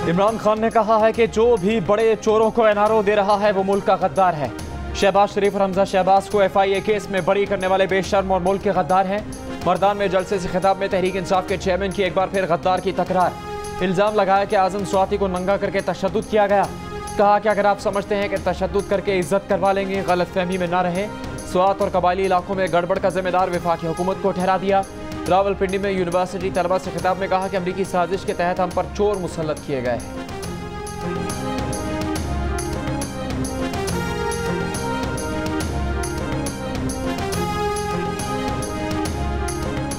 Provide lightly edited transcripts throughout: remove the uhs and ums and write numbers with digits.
इमरान खान ने कहा है कि जो भी बड़े चोरों को एनआरओ दे रहा है वो मुल्क का गद्दार है। शहबाज शरीफ और हमजा शहबाज को FIA केस में बरी करने वाले बेशर्म और मुल्क के गद्दार हैं। मर्दान में जलसे से खिताब में तहरीक इंसाफ के चेयरमैन की एक बार फिर गद्दार की तकरार। इल्ज़ाम लगाया कि आज़म स्वाति को नंगा करके तशद्दुद किया गया। कहा कि अगर आप समझते हैं कि तशद्दुद करके इज्जत करवा लेंगे, गलत फहमी में न रहे। स्वात और कबायली इलाकों में गड़बड़ का जिम्मेदार वफाकी हुकूमत को ठहरा दिया। रावलपिंडी में यूनिवर्सिटी तलबा से खिताब में कहा कि अमरीकी साजिश के तहत हम पर चोर मुसल्लत किए गए हैं।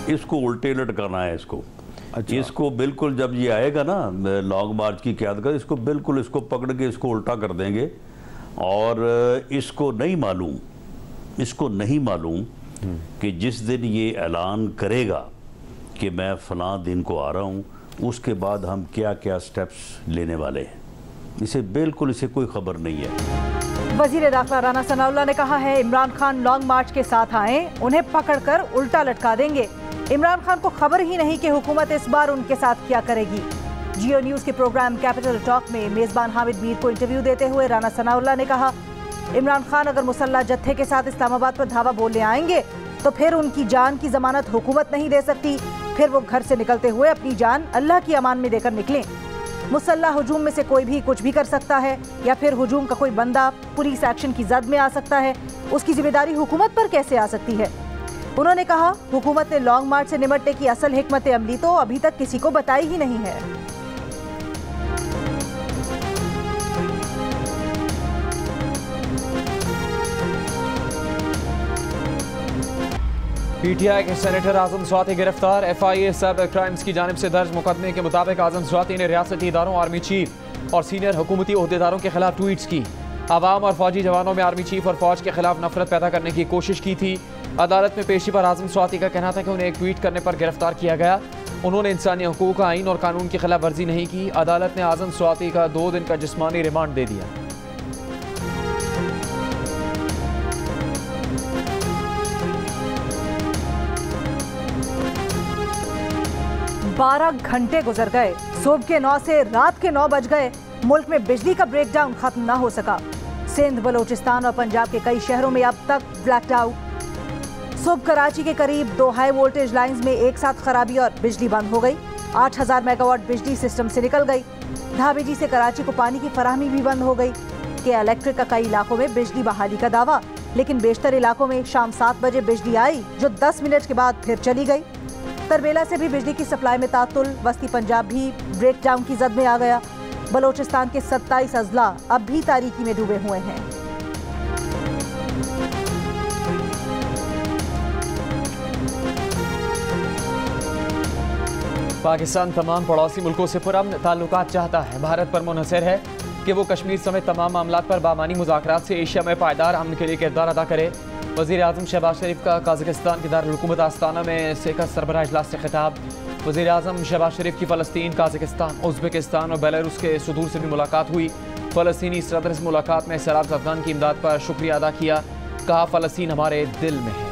इसको उल्टे लटकाना है इसको। अच्छा। इसको बिल्कुल जब ये आएगा ना लॉन्ग मार्च की क़यादत कर, इसको बिल्कुल इसको पकड़ के इसको उल्टा कर देंगे। और इसको नहीं मालूम कि जिस दिन ये ऐलान करेगा कि मैं फ़लाँ दिन को आ रहा हूँ, उसके बाद हम क्या क्या स्टेप्स लेने वाले हैं, इसे कोई खबर नहीं है। वज़ीर दाखिला राना सनाउल्लाह ने कहा है इमरान खान लॉन्ग मार्च के साथ आएं, उन्हें पकड़कर उल्टा लटका देंगे। इमरान खान को खबर ही नहीं कि हुकूमत इस बार उनके साथ क्या करेगी। जियो न्यूज़ के प्रोग्राम कैपिटल टॉक में मेज़बान हामिद मीर को इंटरव्यू देते हुए राना सनाउल्लाह ने कहा इमरान खान अगर मुसल्लह जत्थे के साथ इस्लामाबाद पर धावा बोलने आएंगे तो फिर उनकी जान की जमानत हुकूमत नहीं दे सकती। फिर वो घर से निकलते हुए अपनी जान अल्लाह की अमान में देकर निकलें। मुसल्लह हुजूम में से कोई भी कुछ भी कर सकता है, या फिर हुजूम का कोई बंदा पुलिस एक्शन की जद में आ सकता है। उसकी जिम्मेदारी हुकूमत पर कैसे आ सकती है। उन्होंने कहा हुकूमत ने लॉन्ग मार्च से निपटने की असल हिकमत अमली तो अभी तक किसी को बताई ही नहीं है। PTI के सेनेटर आज़म स्वाति गिरफ्तार। FIA साइबर क्राइम्स की जानिब से दर्ज मुकदमे के मुताबिक आज़म स्वाति ने रियासती इदारों, आर्मी चीफ और सीनियर हुकूमती ओहदेदारों के खिलाफ ट्वीट्स की। आवाम और फौजी जवानों में आर्मी चीफ और फौज के खिलाफ नफरत पैदा करने की कोशिश की थी। अदालत में पेशी पर आज़म स्वाति का कहना था कि उन्हें एक ट्वीट करने पर गिरफ्तार किया गया। उन्होंने इंसानी हकूक़, आइन और कानून की खिलाफ वर्जी नहीं की। अदालत ने आज़म स्वाति का 2 दिन का जिस्मानी रिमांड दे दिया। 12 घंटे गुजर गए, सुबह के 9 से रात के 9 बज गए, मुल्क में बिजली का ब्रेकडाउन खत्म न हो सका। सिंध, बलोचिस्तान और पंजाब के कई शहरों में अब तक ब्लैकड आउट। सुबह कराची के करीब 2 हाई वोल्टेज लाइंस में एक साथ खराबी और बिजली बंद हो गई। 8000 मेगावाट बिजली सिस्टम से निकल गई। धाबेजी से कराची को पानी की फराहमी भी बंद हो गई। के इलेक्ट्रिक का कई इलाकों में बिजली बहाली का दावा, लेकिन बेशतर इलाकों में शाम 7 बजे बिजली आई जो 10 मिनट के बाद फिर चली गई। तरबेला से भी बिजली की सप्लाई में तातुल। वस्ती पंजाब भी ब्रेकडाउन की जद में आ गया। बलोचिस्तान के 27 अजला अब भी तारीकी में डूबे हुए हैं। पाकिस्तान तमाम पड़ोसी मुल्कों से पुरअमन ताल्लुकात चाहता है। भारत पर मुनहसर है कि वो कश्मीर समेत तमाम मामलात पर बामानी मुज़ाकरात से एशिया में पायदार अमन के लिए किरदार अदा करे। वज़ीर आज़म शहबाज शरीफ का काज़ाकिस्तान के दारुल हुकूमत आस्ताना में सेकस सरबराह इजलास से खिताब। वज़ीर आज़म शहबाज शरीफ की फ़लस्तीन, काज़ाकिस्तान, उज़्बेकिस्तान और बेलारूस के सदूर से भी मुलाकात हुई। फ़लस्तीनी सदर से मुलाकात में सैलाब अफ़गान की इमदाद पर शुक्रिया अदा किया। कहा फ़लस्तीन हमारे दिल में है।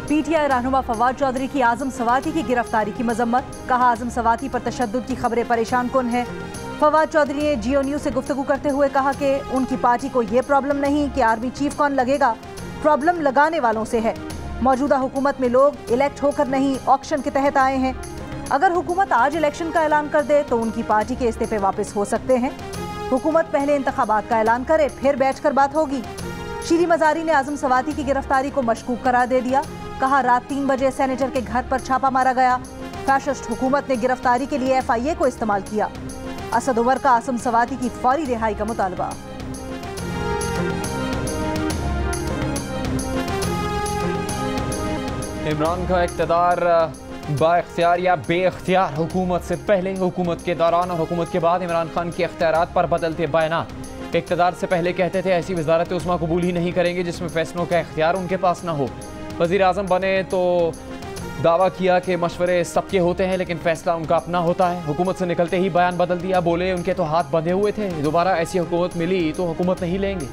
PTI रहनुमा फवाद चौधरी की आज़म स्वाति की गिरफ्तारी की मजम्मत। कहा आज़म स्वाति पर तशद्दुद की खबरें परेशान कुन है। फवाद चौधरी ने जियो न्यूज़ से गुफ्तगू करते हुए कहा कि उनकी पार्टी को ये प्रॉब्लम नहीं कि आर्मी चीफ कौन लगेगा, प्रॉब्लम लगाने वालों से है। मौजूदा हुकूमत में लोग इलेक्ट होकर नहीं, ऑक्शन के तहत आए हैं। अगर हुकूमत आज इलेक्शन का ऐलान कर दे तो उनकी पार्टी के इस्तीफे वापस हो सकते हैं। हुकूमत पहले इंतखाबात का ऐलान करे, फिर बैठकर बात होगी। शीरी मजारी ने आज़म स्वाति की गिरफ्तारी को मशकूक करार दे दिया। कहा रात 3 बजे सेनेटर के घर पर छापा मारा गया। फैशिस्ट हुकूमत ने गिरफ्तारी के लिए FIA को इस्तेमाल किया। असद उमर का आज़म स्वाति की फौरी रिहाई का मुतालबा। इमरान का इक़्तिदार बाइख्तियार या बेइख्तियार, हुकूमत से पहले, हुकूमत के दौरान और हुकूमत के बाद इमरान खान के इख्तियारात पर बदलते बयानात। इक़्तिदार से पहले कहते थे ऐसी वज़ारत उस्मा कबूल ही नहीं करेंगे जिसमें फैसलों का इख्तियार उनके पास ना हो। वज़ीर आज़म बने तो दावा किया कि मशवरे सबके होते हैं लेकिन फ़ैसला उनका अपना होता है। हुकूमत से निकलते ही बयान बदल दिया। बोले उनके तो हाथ बंधे हुए थे, दोबारा ऐसी हुकूमत मिली तो हुकूमत नहीं लेंगे।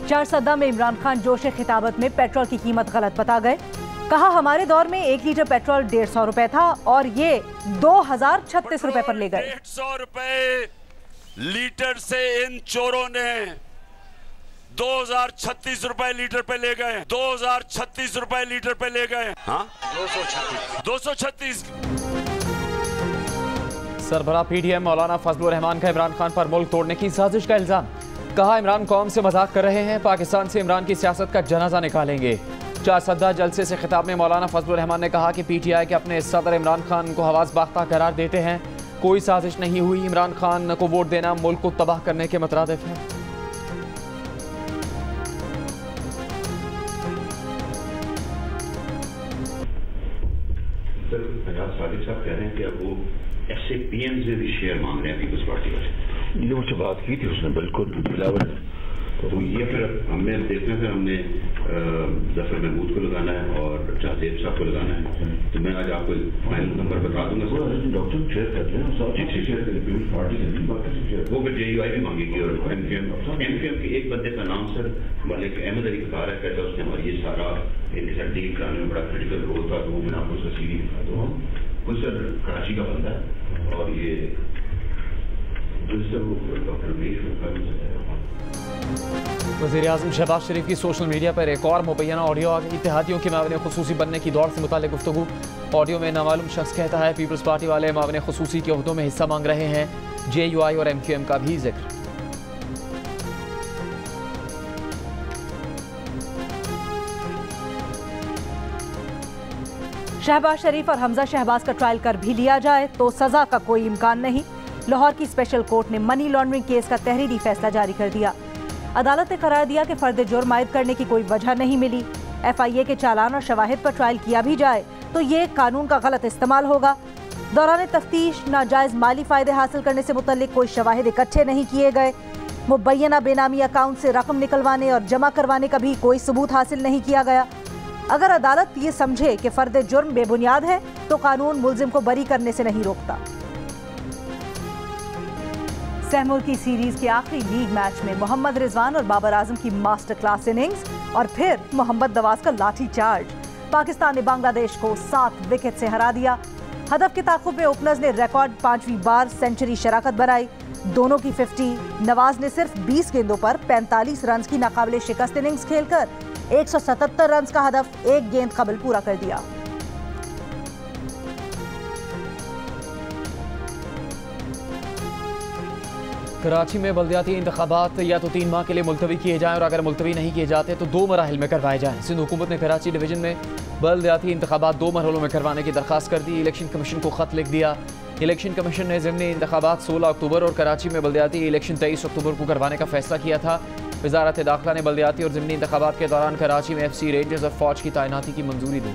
चार सद्दा में इमरान खान जोश खिताबत में पेट्रोल की कीमत गलत बता गए। कहा हमारे दौर में 1 लीटर पेट्रोल 150 रुपए था और ये 2036 रुपए पर ले गए। 150 रुपए लीटर से इन चोरों ने 2036 रुपए लीटर पे ले गए। 2036 रुपए लीटर पे ले गए। हाँ 236। सरबराह पीडीएम मौलाना फजलुर रहमान का इमरान खान पर मुल्क तोड़ने की साजिश का इल्जाम। कहा इमरान कौम से मजाक कर रहे हैं, पाकिस्तान से इमरान की सियासत का जनाजा निकालेंगे। चार सद्दा जलसे से खिताब में मौलाना फजलुर रहमान ने कहा कि पीटीआई के अपने सदर इमरान खान को हवास बाख्ता करार देते हैं। कोई साजिश नहीं हुई, इमरान खान को वोट देना मुल्क को तबाह करने के मुतरादिफ है। सादिक साहब कह रहे हैं कि अब वो SAPM से भी शेयर मांग रहे हैं पीपल्स पार्टी वाले। ये मुझसे बात की थी उसने, बिल्कुल बिलावल। तो ये फिर हमने देखना, फिर हमने जफर महमूद को लगाना है और जादेब साहब को लगाना है। तो मैं आज आपको फाइनल नंबर बता दूंगा सर। डॉक्टर शेयर करते हैं पीपल्स पार्टी से, वो फिर JUI भी मांगेगी और MQM के एक बंदे का नाम सर मलिक अहमद अली का है, कहता है उसने हमारी ये सारा इनके साथ डील कराने में बड़ा क्रिटिकल रोल था। तो मैं आपको उसका CV दिखा दूँ। वो सर कराची का बंदा है और ये डॉक्टर वज़ीर आज़म शहबाज शरीफ की सोशल मीडिया पर एक और मुबैना ऑडियो आ गई। इत्तेहादियों के मावने खुसूसी बनने की दौड़ से मुताल्लिक गुफ्तगू। ऑडियो में नामालूम शख्स कहता है पीपल्स पार्टी वाले मावने खुसूसी के ओहदों में हिस्सा मांग रहे हैं। JUI और MQM का भी जिक्र। शहबाज शरीफ और हमजा शहबाज का ट्रायल कर भी लिया जाए तो सजा का कोई इम्कान नहीं। लाहौर की स्पेशल कोर्ट ने मनी लॉन्ड्रिंग केस का तहरीरी फैसला जारी कर दिया। अदालत ने करार दिया कि फर्द जुर्म आयद करने की कोई वजह नहीं मिली। FIA के चालान और शवाहिद पर ट्रायल किया भी जाए तो ये कानून का गलत इस्तेमाल होगा। दौरान तफ्तीश नाजायज माली फायदे हासिल करने से मुतल्लिक कोई शवाहिद इकट्ठे नहीं किए गए। मुबैना बेनामी अकाउंट से रकम निकलवाने और जमा करवाने का भी कोई सबूत हासिल नहीं किया गया। अगर अदालत ये समझे कि फर्द जुर्म बेबुनियाद है तो कानून मुल्जिम को बरी करने से नहीं रोकता। सहमुल की सीरीज के आखिरी लीग मैच में मोहम्मद रिजवान और बाबर आजम की मास्टर क्लास इनिंग्स और फिर मोहम्मद नवाज का लाठी चार्ज। पाकिस्तान ने बांग्लादेश को 7 विकेट से हरा दिया। हदफ के ताक़ुब में ओपनर्स ने रिकॉर्ड 5वीं बार सेंचुरी शराकत बनाई। दोनों की 50। नवाज ने सिर्फ 20 गेंदों पर 45 रन की नाकाबिले शिकस्त इनिंग्स खेलकर 177 रन का हदफ एक गेंद कबल पूरा कर दिया। कराची में बल्दियाती इंतखाबात या तो 3 माह के लिए मुलतवी किए जाएं और अगर मुलतवी नहीं किए जाते तो 2 मराहिल में करवाए जाएं। सिंध हुकूमत ने कराची डिवीजन में बल्दियाती इंतखाबात 2 मरहलों में करवाने की दरख्वास्त कर दी। इलेक्शन कमीशन को खत लिख दिया। इलेक्शन कमीशन ने ज़िमनी इंतखाबात 16 अक्टूबर और कराची में बल्दियाती इलेक्शन 23 अक्टूबर को करवाने का फैसला किया था। वज़ारत दाखिला ने बल्दियाती और ज़िमनी इंतखाबात के दौरान कराची में FC रेंजर्स और फौज की तैनाती की मंजूरी दी।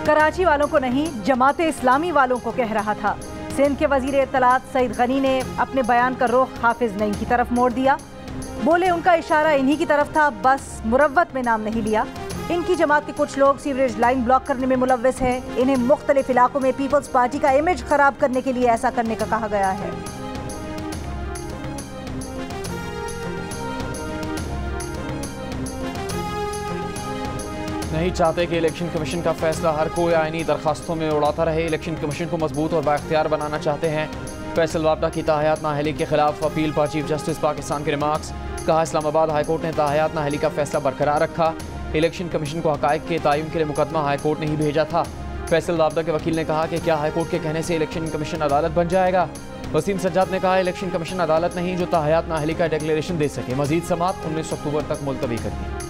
कराची वालों को नहीं, जमात इस्लामी वालों को कह रहा था। सिंध के वजीर इत्तलात सईद गनी ने अपने बयान का रुख हाफिज नईम की तरफ मोड़ दिया। बोले उनका इशारा इन्हीं की तरफ था, बस मुरव्वत में नाम नहीं लिया। इनकी जमात के कुछ लोग सीवरेज लाइन ब्लॉक करने में मुलव्वस हैं। इन्हें मुख्तलिफ इलाकों में पीपल्स पार्टी का इमेज खराब करने के लिए ऐसा करने का कहा गया है। नहीं चाहते कि इलेक्शन कमीशन का फैसला हर कोई आईनी दरखास्तों में उड़ाता रहे। इलेक्शन कमीशन को मजबूत और बाख्तियार बनाना चाहते हैं। फैसल वापडा की ताहयात नाअहली के खिलाफ अपील पर चीफ जस्टिस पाकिस्तान के रिमार्क्स। कहा इस्लामाबाद हाईकोर्ट ने ताहयात नाअहली का फैसला बरकरार रखा। इलेक्शन कमीशन को हकायक के तयन के लिए मुकदमा हाईकोर्ट ने ही भेजा था। फैसल वापडा के वकील ने कहा कि क्या हाईकोर्ट के कहने से इलेक्शन कमीशन अदालत बन जाएगा। वसीम सज्जाद ने कहा इलेक्शन कमीशन अदालत नहीं जो ताहयात नाअहली का डिक्लेरेशन दे सके। मजीद समात 19 अक्टूबर तक मुलतवी कर दी।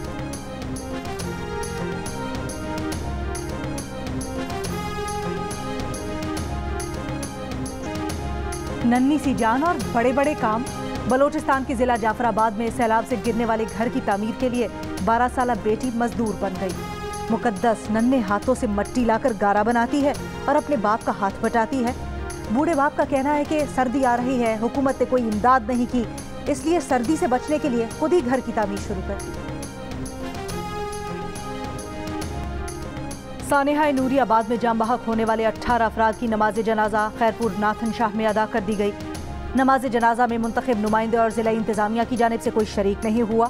नन्ही सी जान और बड़े बड़े काम। बलोचिस्तान के जिला जाफराबाद में सैलाब से गिरने वाले घर की तामीर के लिए 12 साला बेटी मजदूर बन गई। मुकद्दस नन्हे हाथों से मट्टी लाकर गारा बनाती है और अपने बाप का हाथ बटाती है। बूढ़े बाप का कहना है कि सर्दी आ रही है, हुकूमत ने कोई इमदाद नहीं की, इसलिए सर्दी से बचने के लिए खुद ही घर की तामीर शुरू कर दी। सानेहा नूरियाबाद में जाम बहक होने वाले 18 अफराद की नमाज जनाजा खैरपुर नाथन शाह में अदा कर दी गई। नमाज जनाजा में मुंतखब नुमाइंदे और जिला इंतजामिया की जानिब से कोई शरीक नहीं हुआ।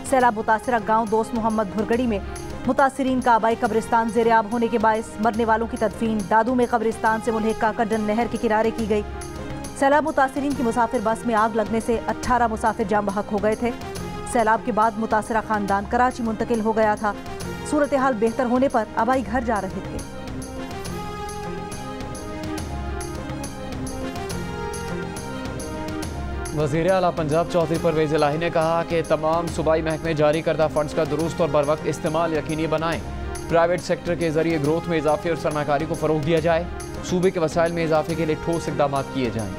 सैलाब मुतासरा गांव दोस्त मोहम्मद भुरगड़ी में मुतासरीन का आबाई कब्रिस्तान ज़ेर-ए-आब होने के बायस मरने वालों की तदफीन दादू में कब्रिस्तान से मुल्हिक काकरडन नहर के किनारे की गई। सैलाब मुतासरीन की मुसाफिर बस में आग लगने से 18 मुसाफिर जाम बहक हो गए थे। सैलाब के बाद मुतासरा खानदान कराची मुंतकिल हो गया था। सूरत हाल बेहतर होने पर आबाई घर जा रहे थे। वज़ीर आला पंजाब चौधरी परवेज़ इलाही ने कहा कि तमाम सूबाई महकमे जारी करदा फंड्स का दुरुस्त और बर वक्त इस्तेमाल यकीनी बनाएं। प्राइवेट सेक्टर के जरिए ग्रोथ में इजाफे और सरमाकारी को फ़रोग दिया जाए। सूबे के वसाइल में इजाफे के लिए ठोस इक़दाम किए जाएं।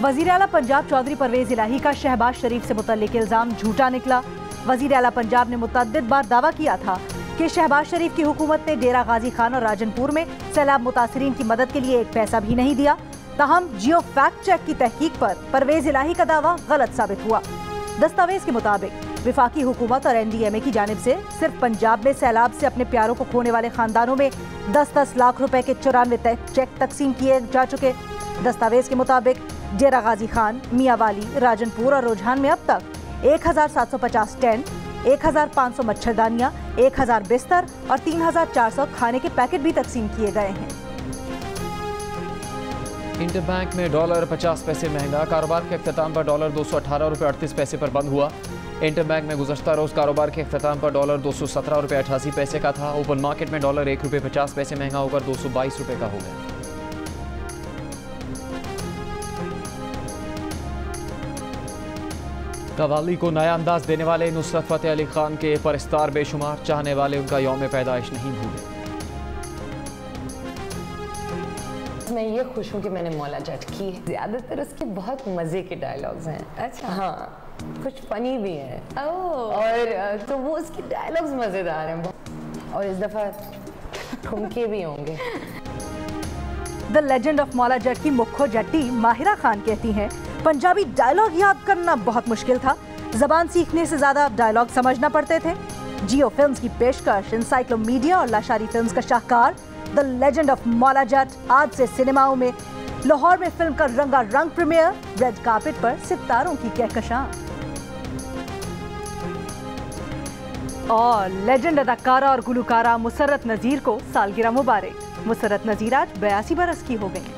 वज़ीर आला पंजाब चौधरी परवेज़ इलाही का शहबाज शरीफ से मुतल्लिक इल्ज़ाम झूठा निकला। वज़ीर आला पंजाब ने मुतअद्दिद बार दावा किया था कि शहबाज शरीफ की हुकूमत ने डेरा गाजी खान और राजनपुर में सैलाब मुतासरीन की मदद के लिए एक पैसा भी नहीं दिया। ताहम जियो फैक्ट चेक की तहकीक पर परवेज़ इलाही का दावा गलत साबित हुआ। दस्तावेज के मुताबिक विफाकी हुकूमत और NDMA की जानिब से सिर्फ पंजाब में सैलाब से अपने प्यारों को खोने वाले खानदानों में 10-10 लाख रुपए के 94 चेक तकसीम किए जा चुके। दस्तावेज के मुताबिक डेरा गाजी खान, मियावाली, राजनपुर और रुझान में अब तक 1750 टेंट, 1500 मच्छरदानियां, 1000 बिस्तर और 3400 खाने के पैकेट भी तकसीम किए गए हैं। इंटरबैंक में डॉलर 50 पैसे महंगा। कारोबार के अख्ताम पर डॉलर 218 रुपये 38 पैसे पर बंद हुआ। इंटरबैंक में गुज़श्ता रोज़ कारोबार के अख्ताम पर डॉलर 217 रुपये 88 पैसे का था। ओपन मार्केट में डॉलर 1 रुपये 50 पैसे महंगा होकर 222 रुपये का हो गया। कव्वाली को नया अंदाज देने वाले नुसरत फ़तेह अली खान के परस्तार बेशुमार, चाहने वाले उनका यौम पैदाइश नहीं भूले। मैं ये खुश हूँ कि मैंने मौला जट की। ज़्यादातर उसके बहुत मज़े के डायलॉग्स हैं। अच्छा हाँ, कुछ फनी भी हैं और तो वो उसके डायलॉग्स मज़ेदार हैं और इस दफ़ा ठुमके भी होंगे। The legend of Maula Jatt की मुख्य जट्टी माहिरा खान कहती हैं, पंजाबी डायलॉग याद करना बहुत मुश्किल था। जबान सीखने से ज्यादा डायलॉग समझना पड़ते थे। जियो फिल्म्स की पेशकश इंसाइक्लोमीडिया और लाशारी फिल्म्स का शाहकार the legend of Maula Jatt आज से सिनेमाओं में। लाहौर में फिल्म का रंगारंग प्रीमियर, रेड कार्पेट पर सितारों की कहकशां। और लेजेंड अदाकारा और गुलकारा मुसर्रत नज़ीर को सालगिरह मुबारक। मुसर्रत नज़ीर आज 82 बरस की हो गई।